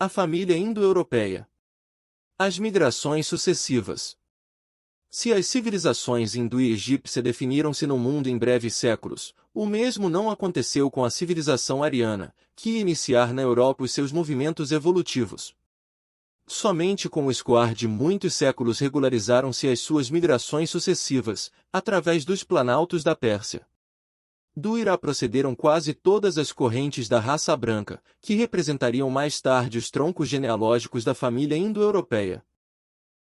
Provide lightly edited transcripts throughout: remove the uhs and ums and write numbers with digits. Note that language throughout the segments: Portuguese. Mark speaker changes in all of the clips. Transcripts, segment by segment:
Speaker 1: A família indo-europeia. As migrações sucessivas. Se as civilizações hindu e egípcia definiram-se no mundo em breves séculos, o mesmo não aconteceu com a civilização ariana, que ia iniciar na Europa os seus movimentos evolutivos. Somente com o escoar de muitos séculos regularizaram-se as suas migrações sucessivas, através dos planaltos da Pérsia. Do Irá procederam quase todas as correntes da raça branca, que representariam mais tarde os troncos genealógicos da família indo-europeia.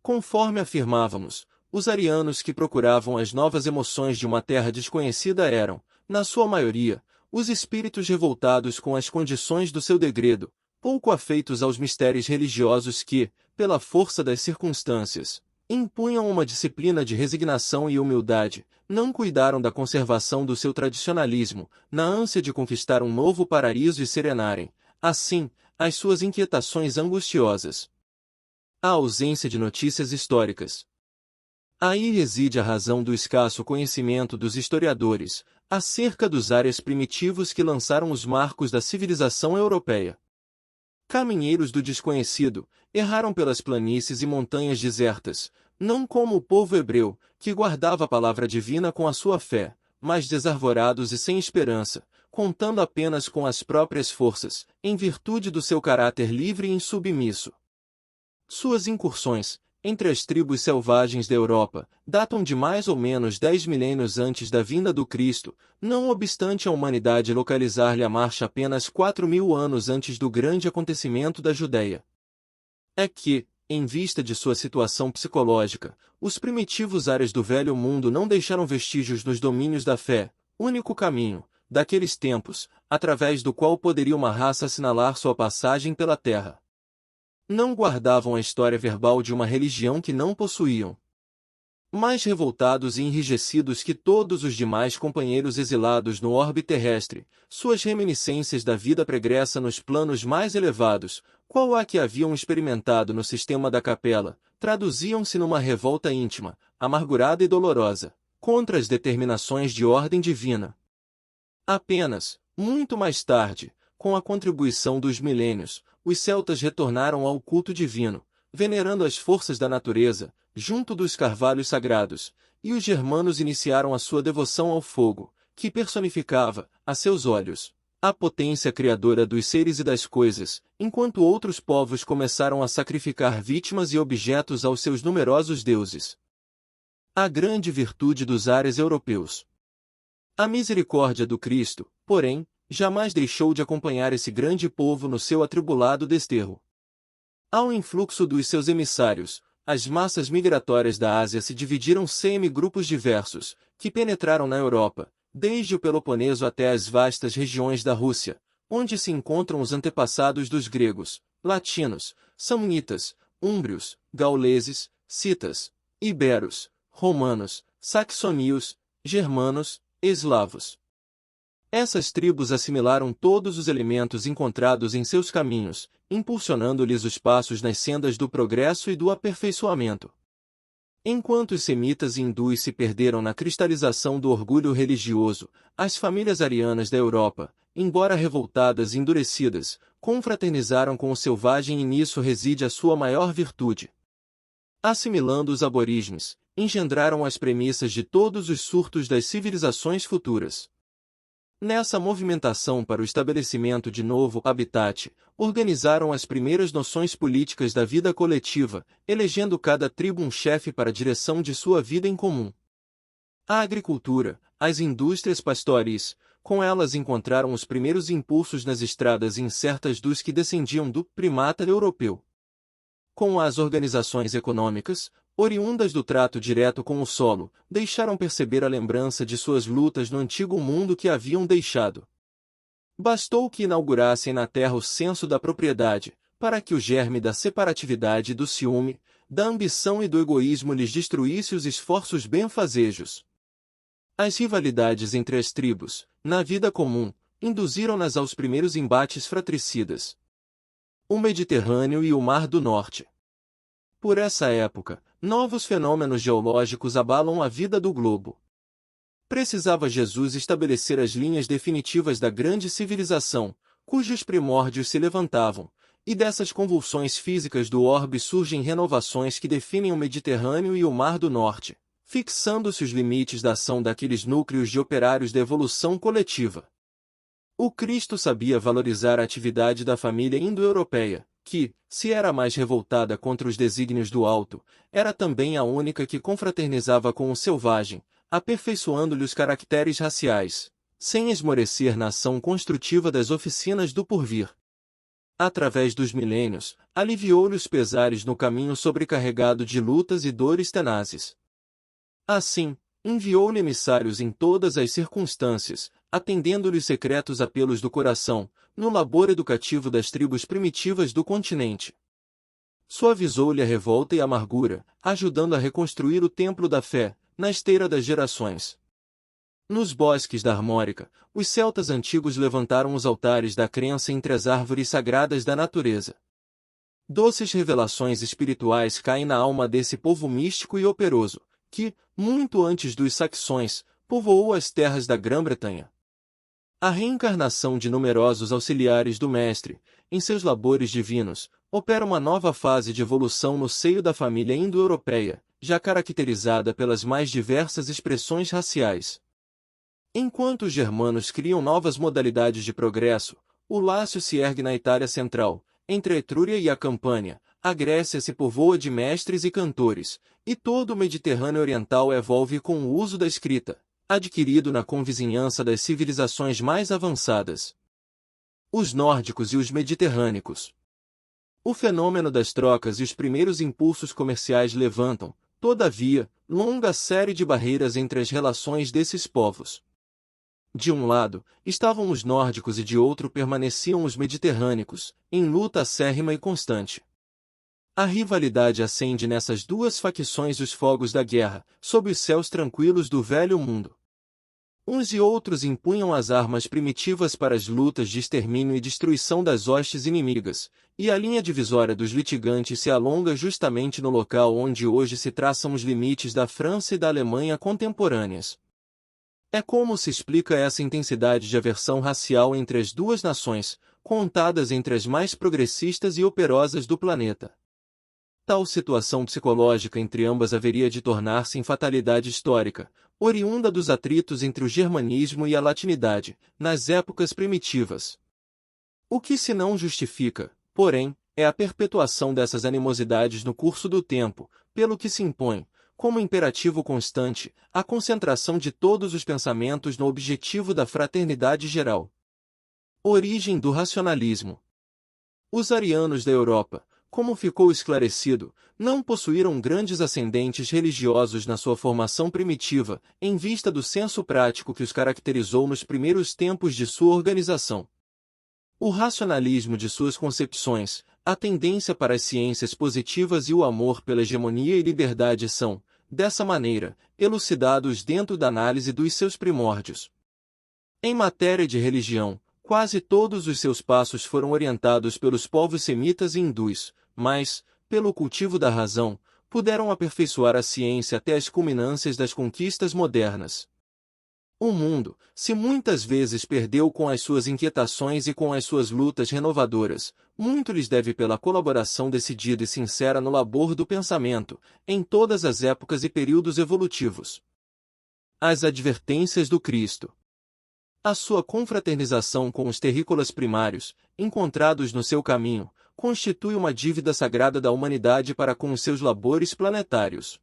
Speaker 1: Conforme afirmávamos, os arianos que procuravam as novas emoções de uma terra desconhecida eram, na sua maioria, os espíritos revoltados com as condições do seu degredo, pouco afeitos aos mistérios religiosos que, pela força das circunstâncias, impunham uma disciplina de resignação e humildade, não cuidaram da conservação do seu tradicionalismo, na ânsia de conquistar um novo paraíso e serenarem, assim, as suas inquietações angustiosas. A ausência de notícias históricas. Aí reside a razão do escasso conhecimento dos historiadores, acerca dos áreas primitivos que lançaram os marcos da civilização europeia. Caminheiros do desconhecido, erraram pelas planícies e montanhas desertas, não como o povo hebreu, que guardava a palavra divina com a sua fé, mas desarvorados e sem esperança, contando apenas com as próprias forças, em virtude do seu caráter livre e insubmisso. Suas incursões, entre as tribos selvagens da Europa, datam de mais ou menos 10 milênios antes da vinda do Cristo, não obstante a humanidade localizar-lhe a marcha apenas 4.000 anos antes do grande acontecimento da Judéia. É que, em vista de sua situação psicológica, os primitivos áreas do Velho Mundo não deixaram vestígios nos domínios da fé, único caminho, daqueles tempos, através do qual poderia uma raça assinalar sua passagem pela Terra. Não guardavam a história verbal de uma religião que não possuíam. Mais revoltados e enrijecidos que todos os demais companheiros exilados no orbe terrestre, suas reminiscências da vida pregressa nos planos mais elevados, qual a que haviam experimentado no sistema da capela, traduziam-se numa revolta íntima, amargurada e dolorosa, contra as determinações de ordem divina. Apenas, muito mais tarde, com a contribuição dos milênios, os celtas retornaram ao culto divino, venerando as forças da natureza, junto dos carvalhos sagrados, e os germanos iniciaram a sua devoção ao fogo, que personificava, a seus olhos, a potência criadora dos seres e das coisas, enquanto outros povos começaram a sacrificar vítimas e objetos aos seus numerosos deuses. A grande virtude dos ares europeus. A misericórdia do Cristo, porém, jamais deixou de acompanhar esse grande povo no seu atribulado desterro. Ao influxo dos seus emissários, as massas migratórias da Ásia se dividiram em semi-grupos diversos, que penetraram na Europa, desde o Peloponeso até as vastas regiões da Rússia, onde se encontram os antepassados dos gregos, latinos, samnitas, úmbrios, gauleses, citas, iberos, romanos, saxonios, germanos, eslavos. Essas tribos assimilaram todos os elementos encontrados em seus caminhos, impulsionando-lhes os passos nas sendas do progresso e do aperfeiçoamento. Enquanto os semitas e hindus se perderam na cristalização do orgulho religioso, as famílias arianas da Europa, embora revoltadas e endurecidas, confraternizaram com o selvagem e nisso reside a sua maior virtude. Assimilando os aborígenes, engendraram as premissas de todos os surtos das civilizações futuras. Nessa movimentação para o estabelecimento de novo habitat, organizaram as primeiras noções políticas da vida coletiva, elegendo cada tribo um chefe para a direção de sua vida em comum. A agricultura, as indústrias pastoris, com elas encontraram os primeiros impulsos nas estradas incertas dos que descendiam do primata europeu. Com as organizações econômicas, oriundas do trato direto com o solo, deixaram perceber a lembrança de suas lutas no antigo mundo que haviam deixado. Bastou que inaugurassem na terra o senso da propriedade, para que o germe da separatividade e do ciúme, da ambição e do egoísmo lhes destruísse os esforços benfazejos. As rivalidades entre as tribos, na vida comum, induziram-nas aos primeiros embates fratricidas. O Mediterrâneo e o Mar do Norte. Por essa época, novos fenômenos geológicos abalam a vida do globo. Precisava Jesus estabelecer as linhas definitivas da grande civilização, cujos primórdios se levantavam, E dessas convulsões físicas do orbe surgem renovações que definem o Mediterrâneo e o Mar do Norte, fixando-se os limites da ação daqueles núcleos de operários da evolução coletiva. O Cristo sabia valorizar a atividade da família indo-europeia, que, se era a mais revoltada contra os desígnios do alto, era também a única que confraternizava com o selvagem, aperfeiçoando-lhe os caracteres raciais, sem esmorecer na ação construtiva das oficinas do porvir. Através dos milênios, aliviou-lhe os pesares no caminho sobrecarregado de lutas e dores tenazes. Assim, enviou-lhe emissários em todas as circunstâncias, atendendo-lhe os secretos apelos do coração, no labor educativo das tribos primitivas do continente. Suavizou-lhe a revolta e a amargura, ajudando a reconstruir o templo da fé, na esteira das gerações. Nos bosques da Armórica, os celtas antigos levantaram os altares da crença entre as árvores sagradas da natureza. Doces revelações espirituais caem na alma desse povo místico e operoso, que, muito antes dos saxões, povoou as terras da Grã-Bretanha. A reencarnação de numerosos auxiliares do Mestre, em seus labores divinos, opera uma nova fase de evolução no seio da família indo-europeia, já caracterizada pelas mais diversas expressões raciais. Enquanto os germanos criam novas modalidades de progresso, o Lácio se ergue na Itália Central, entre a Etrúria e a Campânia, a Grécia se povoa de mestres e cantores, e todo o Mediterrâneo Oriental evolve com o uso da escrita, adquirido na convizinhança das civilizações mais avançadas. Os nórdicos e os mediterrânicos. O fenômeno das trocas e os primeiros impulsos comerciais levantam, todavia, longa série de barreiras entre as relações desses povos. De um lado, estavam os nórdicos e de outro permaneciam os mediterrânicos, em luta acérrima e constante. A rivalidade acende nessas duas facções os fogos da guerra, sob os céus tranquilos do velho mundo. Uns e outros empunham as armas primitivas para as lutas de extermínio e destruição das hostes inimigas, e a linha divisória dos litigantes se alonga justamente no local onde hoje se traçam os limites da França e da Alemanha contemporâneas. É como se explica essa intensidade de aversão racial entre as duas nações, contadas entre as mais progressistas e operosas do planeta. Tal situação psicológica entre ambas haveria de tornar-se em fatalidade histórica, oriunda dos atritos entre o germanismo e a latinidade, nas épocas primitivas. O que se não justifica, porém, é a perpetuação dessas animosidades no curso do tempo, pelo que se impõe, como imperativo constante, a concentração de todos os pensamentos no objetivo da fraternidade geral. Origem do racionalismo. Os arianos da Europa, como ficou esclarecido, não possuíram grandes ascendentes religiosos na sua formação primitiva, em vista do senso prático que os caracterizou nos primeiros tempos de sua organização. O racionalismo de suas concepções, a tendência para as ciências positivas e o amor pela hegemonia e liberdade são, dessa maneira, elucidados dentro da análise dos seus primórdios. Em matéria de religião, quase todos os seus passos foram orientados pelos povos semitas e hindus, mas, pelo cultivo da razão, puderam aperfeiçoar a ciência até as culminâncias das conquistas modernas. O mundo, se muitas vezes perdeu com as suas inquietações e com as suas lutas renovadoras, muito lhes deve pela colaboração decidida e sincera no labor do pensamento, em todas as épocas e períodos evolutivos. As advertências do Cristo. A sua confraternização com os terrícolas primários, encontrados no seu caminho, constitui uma dívida sagrada da humanidade para com os seus labores planetários.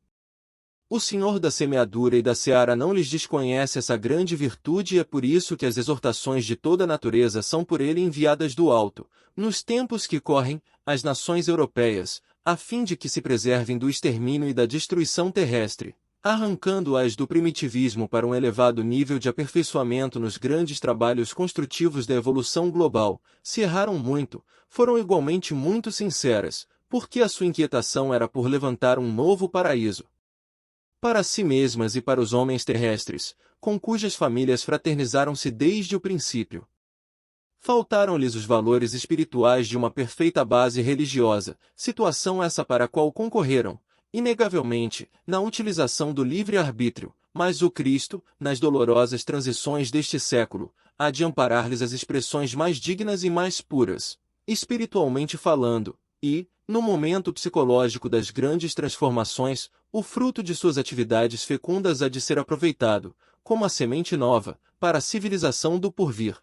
Speaker 1: O Senhor da semeadura e da seara não lhes desconhece essa grande virtude e é por isso que as exortações de toda a natureza são por ele enviadas do alto, nos tempos que correm, às nações europeias, a fim de que se preservem do extermínio e da destruição terrestre, arrancando-as do primitivismo para um elevado nível de aperfeiçoamento nos grandes trabalhos construtivos da evolução global. Se erraram muito, foram igualmente muito sinceras, porque a sua inquietação era por levantar um novo paraíso para si mesmas e para os homens terrestres, com cujas famílias fraternizaram-se desde o princípio. Faltaram-lhes os valores espirituais de uma perfeita base religiosa, situação essa para a qual concorreram, inegavelmente, na utilização do livre-arbítrio, mas o Cristo, nas dolorosas transições deste século, há de amparar-lhes as expressões mais dignas e mais puras, espiritualmente falando, e, no momento psicológico das grandes transformações, o fruto de suas atividades fecundas há de ser aproveitado, como a semente nova, para a civilização do porvir.